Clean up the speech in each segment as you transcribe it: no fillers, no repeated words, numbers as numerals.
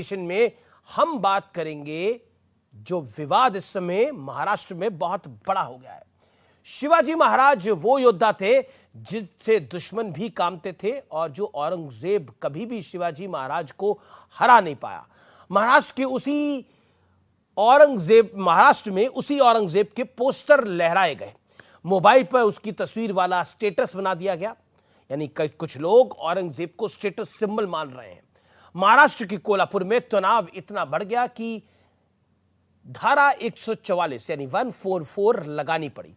में हम बात करेंगे जो विवाद इस समय महाराष्ट्र में बहुत बड़ा हो गया है। शिवाजी महाराज वो योद्धा थे जिनसे दुश्मन भी कांपते थे और जो औरंगजेब कभी भी शिवाजी महाराज को हरा नहीं पाया। महाराष्ट्र में उसी औरंगजेब के पोस्टर लहराए गए, मोबाइल पर उसकी तस्वीर वाला स्टेटस बना दिया गया। यानी कुछ लोग औरंगजेब को स्टेटस सिंबल मान रहे हैं। महाराष्ट्र के कोल्हापुर में तनाव इतना बढ़ गया कि धारा 144 यानी 144 लगानी पड़ी।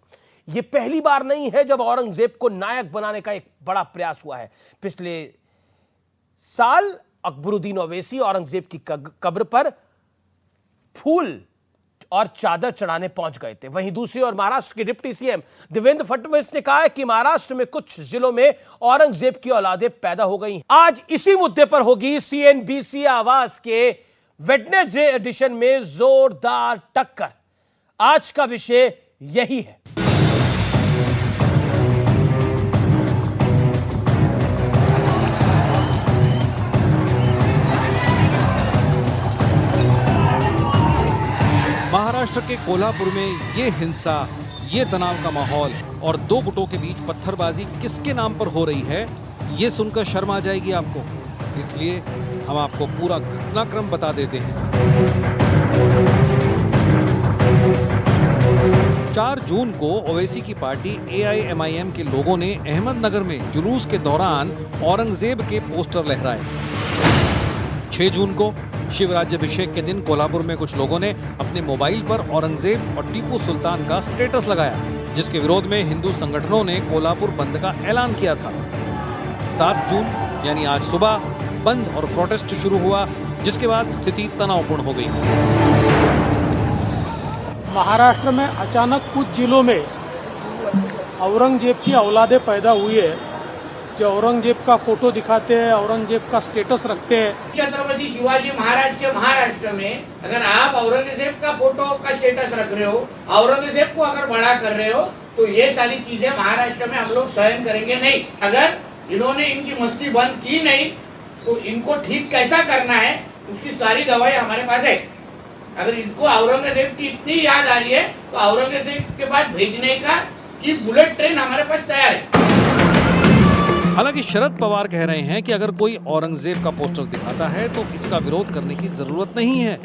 यह पहली बार नहीं है जब औरंगजेब को नायक बनाने का एक बड़ा प्रयास हुआ है। पिछले साल अकबरुद्दीन ओवैसी औरंगजेब की कब्र पर फूल और चादर चढ़ाने पहुंच गए थे। वहीं दूसरी ओर महाराष्ट्र के डिप्टी सीएम देवेंद्र फडणवीस ने कहा है कि महाराष्ट्र में कुछ जिलों में औरंगजेब की औलादें पैदा हो गई। आज इसी मुद्दे पर होगी सीएनबीसी आवाज के वेडनेसडे एडिशन में जोरदार टक्कर। आज का विषय यही है। महाराष्ट्र के कोल्हापुर में ये हिंसा, ये तनाव का माहौल और दो गुटों के बीच पत्थरबाजी किसके नाम पर हो रही है, ये सुनकर शर्म आ जाएगी आपको। इसलिए हम आपको पूरा घटनाक्रम बता देते हैं। 4 जून को ओवैसी की पार्टी AIMIM के लोगों ने अहमदनगर में जुलूस के दौरान औरंगजेब के पोस्टर लहराए। 6 जून को शिवराज्याभिषेक के दिन कोल्हापुर में कुछ लोगों ने अपने मोबाइल पर औरंगजेब और टीपू सुल्तान का स्टेटस लगाया, जिसके विरोध में हिंदू संगठनों ने कोल्हापुर बंद का ऐलान किया था। 7 जून यानी आज सुबह बंद और प्रोटेस्ट शुरू हुआ, जिसके बाद स्थिति तनावपूर्ण हो गई। महाराष्ट्र में अचानक कुछ जिलों में औरंगजेब की औलादें पैदा हुई है। जो औरंगजेब का फोटो दिखाते हैं, औरंगजेब का स्टेटस रखते हैं। छत्रपति शिवाजी महाराज के महाराष्ट्र में अगर आप औरंगजेब का फोटो का स्टेटस रख रहे हो, औरंगजेब को अगर बड़ा कर रहे हो, तो ये सारी चीजें महाराष्ट्र में हम लोग सहन करेंगे नहीं। अगर इन्होंने इनकी मस्ती बंद की नहीं तो इनको ठीक कैसा करना है उसकी सारी दवाई हमारे पास है। अगर इनको औरंगजेब की इतनी याद आ रही है तो औरंगजेब के पास भेजने का की बुलेट ट्रेन हमारे पास तैयार है। हालांकि शरद पवार कह रहे हैं कि अगर कोई औरंगजेब का पोस्टर दिखाता है तो इसका विरोध करने की जरूरत नहीं है,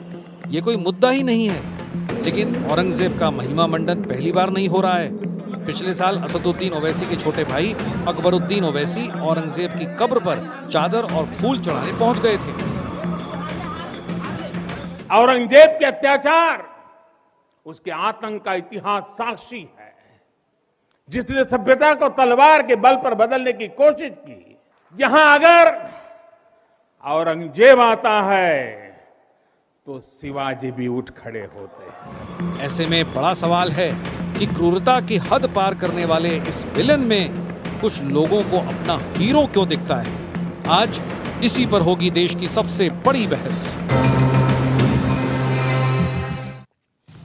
ये कोई मुद्दा ही नहीं है। लेकिन औरंगजेब का महिमा मंडन पहली बार नहीं हो रहा है। पिछले साल असदुद्दीन ओवैसी के छोटे भाई अकबरुद्दीन ओवैसी औरंगजेब की कब्र पर चादर और फूल चढ़ाने पहुंच गए थे। औरंगजेब के अत्याचार, उसके आतंक का इतिहास साक्षी है। जिसने सभ्यता को तलवार के बल पर बदलने की कोशिश की, यहां अगर औरंगजेब आता है तो शिवाजी भी उठ खड़े होते हैं। ऐसे में बड़ा सवाल है कि क्रूरता की हद पार करने वाले इस विलन में कुछ लोगों को अपना हीरो क्यों दिखता है। आज इसी पर होगी देश की सबसे बड़ी बहस।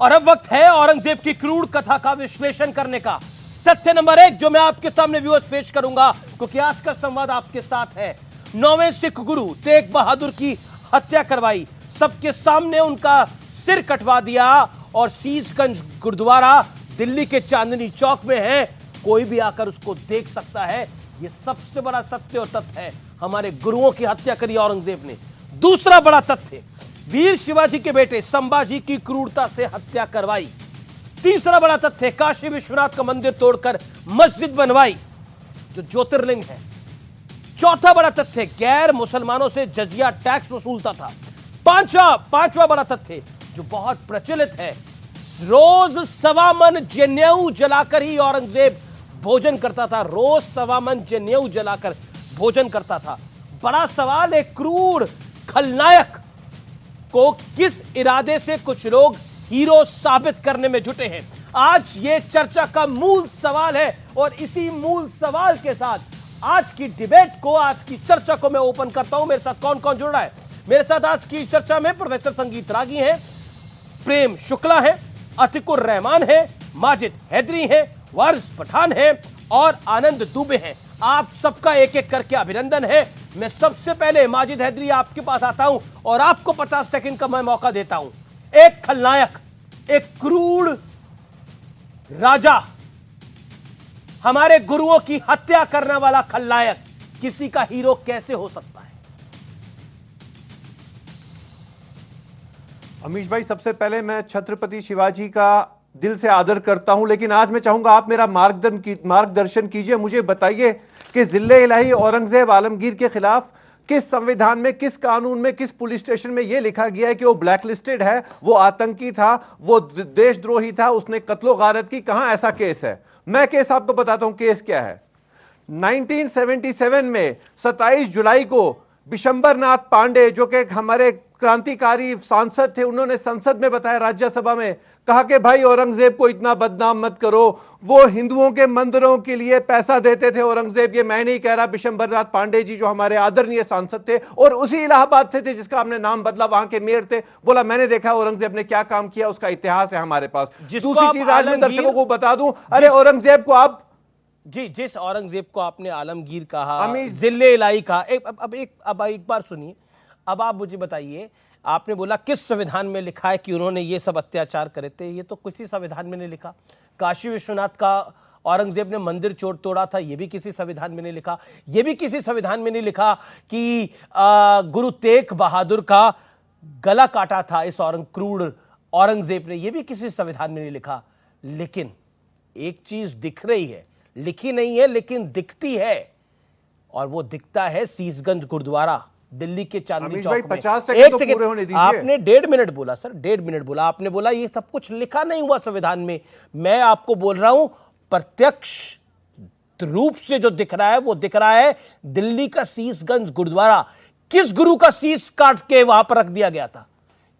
और अब वक्त है औरंगजेब की क्रूर कथा का विश्लेषण करने का। तथ्य नंबर 1 जो मैं आपके सामने व्यूअर्स पेश करूंगा, क्योंकि आज का संवाद आपके साथ है। 9वें सिख गुरु तेग बहादुर की हत्या करवाई, सबके सामने उनका सिर कटवा दिया और शीशगंज गुरुद्वारा दिल्ली के चांदनी चौक में है। कोई भी आकर उसको देख सकता है। यह सबसे बड़ा सत्य और तथ्य है। हमारे गुरुओं की हत्या करी औरंगजेब ने। दूसरा बड़ा तथ्य, वीर शिवाजी के बेटे संभाजी की क्रूरता से हत्या करवाई। तीसरा बड़ा तथ्य, काशी विश्वनाथ का मंदिर तोड़कर मस्जिद बनवाई जो ज्योतिर्लिंग है। चौथा बड़ा तथ्य, गैर मुसलमानों से जजिया टैक्स वसूलता था। पांचवा बड़ा तथ्य जो बहुत प्रचलित है, रोज 1.25 मन जनेऊ जलाकर ही औरंगजेब भोजन करता था। रोज 1.25 मन जनेऊ जलाकर भोजन करता था। बड़ा सवाल, एक क्रूर खलनायक को किस इरादे से कुछ लोग हीरो साबित करने में जुटे हैं, आज यह चर्चा का मूल सवाल है। और इसी मूल सवाल के साथ आज की डिबेट को, आज की चर्चा को मैं ओपन करता हूं। मेरे साथ कौन कौन जुड़ रहा है? मेरे साथ आज की चर्चा में प्रोफेसर संगीत रागी हैं, प्रेम शुक्ला है, अतिकुर रहमान है, माजिद हैदरी है, वारिस पठान है और आनंद दुबे हैं। आप सबका एक एक करके अभिनंदन है। मैं सबसे पहले माजिद हैदरी आपके पास आता हूं और आपको 50 सेकंड का मैं मौका देता हूं। एक खलनायक, एक क्रूर राजा, हमारे गुरुओं की हत्या करने वाला खलनायक किसी का हीरो कैसे हो सकता है? अमीश भाई, सबसे पहले मैं छत्रपति शिवाजी का दिल से आदर करता हूं, लेकिन आज मैं चाहूंगा आप मेरा मार्गदर्शन कीजिए। मुझे बताइए कि जिले इलाही औरंगजेब आलमगीर के खिलाफ किस संविधान में, किस कानून में, किस पुलिस स्टेशन में यह लिखा गया है कि वो ब्लैकलिस्टेड है, वो आतंकी था, वो देशद्रोही था, उसने कत्लो गारत की? कहां ऐसा केस है? मैं केस आपको बताता हूं केस क्या है। 1977 में 27 जुलाई को बिशंबरनाथ पांडे, जो कि हमारे क्रांतिकारी सांसद थे, उन्होंने संसद में बताया, राज्यसभा में कहा कि भाई औरंगजेब को इतना बदनाम मत करो, वो हिंदुओं के मंदिरों के लिए पैसा देते थे औरंगजेब। ये मैं नहीं कह रहा, बिशंबरनाथ पांडे जी जो हमारे आदरणीय सांसद थे और उसी इलाहाबाद से थे जिसका हमने नाम बदला, वहां के मेयर थे, बोला मैंने देखा औरंगजेब ने क्या काम किया, उसका इतिहास है हमारे पास। दूसरी चीज आज मैं दर्शकों को बता दूं, अरे औरंगजेब को आप जिस औरंगजेब को आपने आलमगीर कहा, जिले इलाही कहा, अब एक बार सुनिए। अब आप मुझे बताइए, आपने बोला किस संविधान में लिखा है कि उन्होंने ये सब अत्याचार करे थे? ये तो किसी संविधान में नहीं लिखा। काशी विश्वनाथ का औरंगजेब ने मंदिर तोड़ा था, ये भी किसी संविधान में नहीं लिखा। ये भी किसी संविधान में नहीं लिखा कि गुरु तेग बहादुर का गला काटा था इस क्रूर औरंगजेब ने, ये भी किसी संविधान में नहीं लिखा। लेकिन एक चीज दिख रही है, लिखी नहीं है लेकिन दिखती है, और वो दिखता है सीसगंज गुरुद्वारा दिल्ली के चांदनी चौक में। 50 एक सेकंड तो सेकंड, पूरे होने दीजिए। आपने 1.5 मिनट बोला सर, 1.5 मिनट बोला। आपने बोला ये सब कुछ लिखा नहीं हुआ संविधान में। मैं आपको बोल रहा हूं प्रत्यक्ष रूप से जो दिख रहा है वो दिख रहा है दिल्ली का सीसगंज गुरुद्वारा। किस गुरु का सीस काट के वहां पर रख दिया गया था?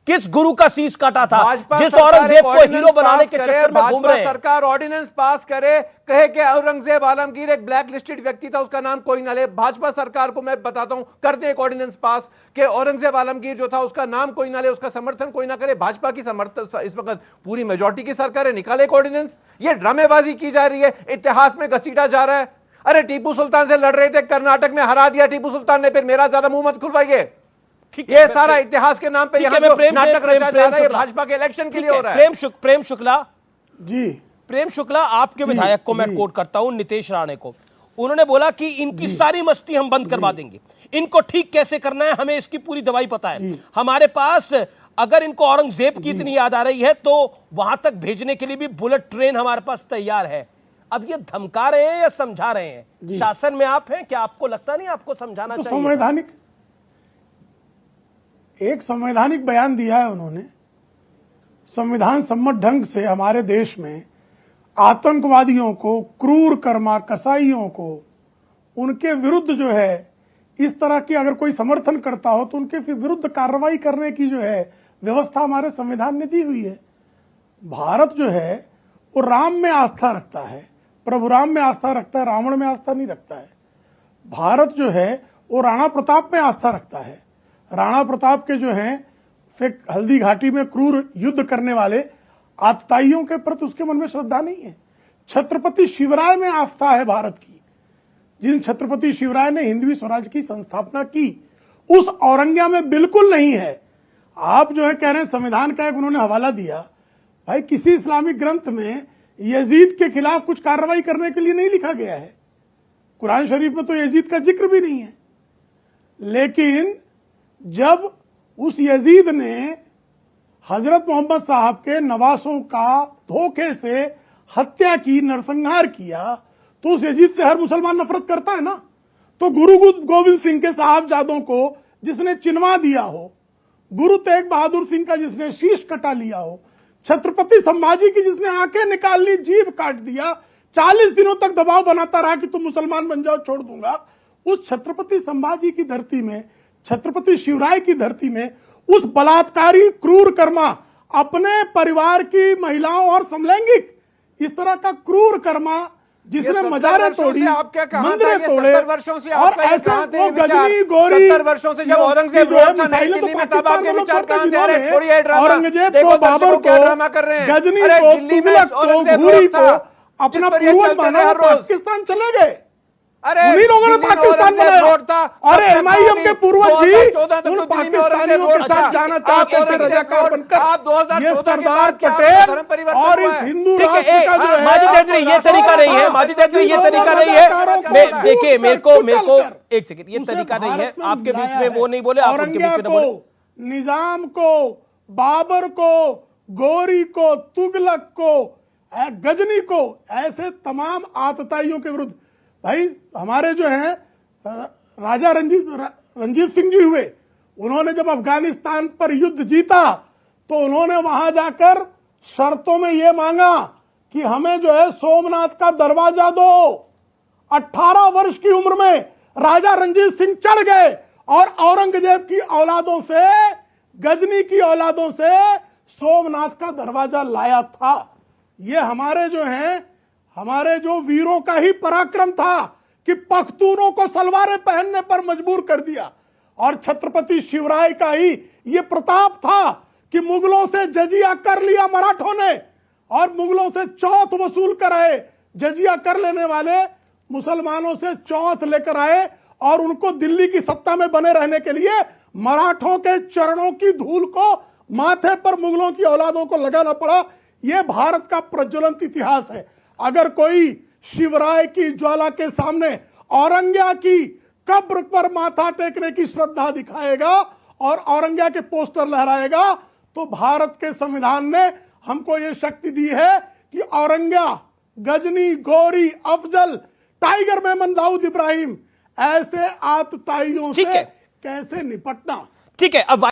किस गुरु का सीस काटा था? जिस औरंगजेब को हीरो बनाने के चक्कर में घूम रहे हैं। सरकार ऑर्डिनेंस पास करे, कहे कि औरंगजेब आलमगीर एक ब्लैक लिस्टेड व्यक्ति था, उसका नाम कोई ना ले। भाजपा सरकार को मैं बताता हूं, कर दे एक ऑर्डिनेंस पास कि औरंगजेब आलमगीर जो था उसका नाम कोई ना ले, उसका समर्थन कोई ना करे। भाजपा की समर्थन इस वक्त पूरी मेजोरिटी की सरकार है, निकाले एक ऑर्डिनेंस। ये ड्रामेबाजी की जा रही है, इतिहास में घसीटा जा रहा है। अरे टीपू सुल्तान से लड़ रहे थे, कर्नाटक में हरा दिया टीपू सुल्तान ने, फिर मेरा ज्यादा मुंह मत खुलवाइए। ये सारा इतिहास के नाम पे यहाँ जो नाटक रचा जा रहा है भाजपा के इलेक्शन के लिए हो रहा है। प्रेम शुक्ला जी, प्रेम शुक्ला, आपके विधायक को मैं कोट करता हूं, नितेश राणे को। उन्होंने बोला कि इनकी सारी मस्ती हम बंद करवा देंगे, इनको ठीक कैसे करना है हमें इसकी पूरी दवाई पता है। हमारे पास अगर इनको औरंगजेब की इतनी याद आ रही है तो वहां तक भेजने के लिए भी बुलेट ट्रेन हमारे पास तैयार है। अब ये धमका रहे हैं या समझा रहे हैं? शासन में आप हैं, क्या आपको लगता नहीं आपको समझाना चाहिए? संवैधानिक, एक संवैधानिक बयान दिया है उन्होंने। संविधान सम्मत ढंग से हमारे देश में आतंकवादियों को, क्रूर कर्मा कसाईयों को, उनके विरुद्ध जो है इस तरह की अगर कोई समर्थन करता हो तो उनके विरुद्ध कार्रवाई करने की जो है व्यवस्था हमारे संविधान ने दी हुई है। भारत जो है वो राम में आस्था रखता है, प्रभु राम में आस्था रखता है, रावण में आस्था नहीं रखता है। भारत जो है वो राणा प्रताप में आस्था रखता है। राणा प्रताप के जो हैं हल्दी घाटी में क्रूर युद्ध करने वाले आतताइयों के प्रति उसके मन में श्रद्धा नहीं है। छत्रपति शिवराय में आस्था है भारत की। जिन छत्रपति शिवराय ने हिंदवी स्वराज की संस्थापना की, उस औरंगिया में बिल्कुल नहीं है। आप जो है कह रहे हैं संविधान का एक उन्होंने हवाला दिया, भाई किसी इस्लामिक ग्रंथ में यजीद के खिलाफ कुछ कार्रवाई करने के लिए नहीं लिखा गया है। कुरान शरीफ में तो यजीद का जिक्र भी नहीं है। लेकिन जब उस यजीद ने हजरत मोहम्मद साहब के नवासों का धोखे से हत्या की, नरसंहार किया, तो उस यजीद से हर मुसलमान नफरत करता है ना। तो गुरु गोविंद सिंह के साहबजादों को जिसने चिनवा दिया हो, गुरु तेग बहादुर सिंह का जिसने शीश कटा लिया हो, छत्रपति संभाजी की जिसने आंखें निकाल ली, जीभ काट दिया, 40 दिनों तक दबाव बनाता रहा कि तुम मुसलमान बन जाओ, छोड़ दूंगा, उस छत्रपति संभाजी की धरती में, छत्रपति शिवराय की धरती में उस बलात्कारी क्रूर कर्मा, अपने परिवार की महिलाओं और समलैंगिक इस तरह का क्रूर कर्मा जिसने मजारे तोड़ी, मंदिरें तोड़े, और ऐसे वो गजनी गोरी 70 वर्षों से जब औरंगजेब औरंगजेब को, बाबर को, गजनी को, तुगलक को, घूरी को अपना पूर्वज माना, पाकिस्तान चले गए। अरे उन्हीं लोगों ने दिल्ली में पाकिस्तान औरंगजेब बनाया। रोड था। अरे एमआईएम के पूर्वज भी 2014 तक उन तो दिल्ली में पाकिस्तानियों औरंगजेब के साथ रोड जाना था। चाहते आप थे औरंगजेब रजाकार रोड, बनकर। आप 2014 ये के सरदार बाद क्या पटेल धर्म परिवर्तन और हुआ इस है? हिंदू ठीक राष्ट्र है, का जो है माजिद हैदरी, ये तरीका नहीं है, माजिद हैदरी, ये तरीका नहीं है। देखिए, मेरे को एक सेकंड, ये तरीका नहीं है। आपके बीच में वो नहीं बोले, आप उनके बीच में बोले। निजाम को, बाबर को, गौरी को, तुगलक को, गजनी को, ऐसे तमाम आतताइयों के विरुद्ध भाई हमारे जो है राजा रंजीत सिंह जी हुए, उन्होंने जब अफगानिस्तान पर युद्ध जीता तो उन्होंने वहां जाकर शर्तों में यह मांगा कि हमें जो है सोमनाथ का दरवाजा दो। 18 वर्ष की उम्र में राजा रंजीत सिंह चढ़ गए और औरंगजेब की औलादों से, गजनी की औलादों से सोमनाथ का दरवाजा लाया था। ये हमारे जो हैं, हमारे जो वीरों का ही पराक्रम था कि पख्तूनों को सलवारें पहनने पर मजबूर कर दिया। और छत्रपति शिवराय का ही ये प्रताप था कि मुगलों से जजिया कर लिया मराठों ने और मुगलों से चौथ वसूल कर आए। जजिया कर लेने वाले मुसलमानों से चौथ लेकर आए और उनको दिल्ली की सत्ता में बने रहने के लिए मराठों के चरणों की धूल को माथे पर मुगलों की औलादों को लगाना पड़ा। यह भारत का प्रज्वलंत इतिहास है। अगर कोई शिवराय की ज्वाला के सामने औरंग्या की कब्र पर माथा टेकने की श्रद्धा दिखाएगा और औरंग्या के पोस्टर लहराएगा तो भारत के संविधान ने हमको यह शक्ति दी है कि औरंग्या, गजनी, गौरी, अफजल, टाइगर मेमन, दाऊद इब्राहिम ऐसे आतताइयों से कैसे निपटना। ठीक है, अब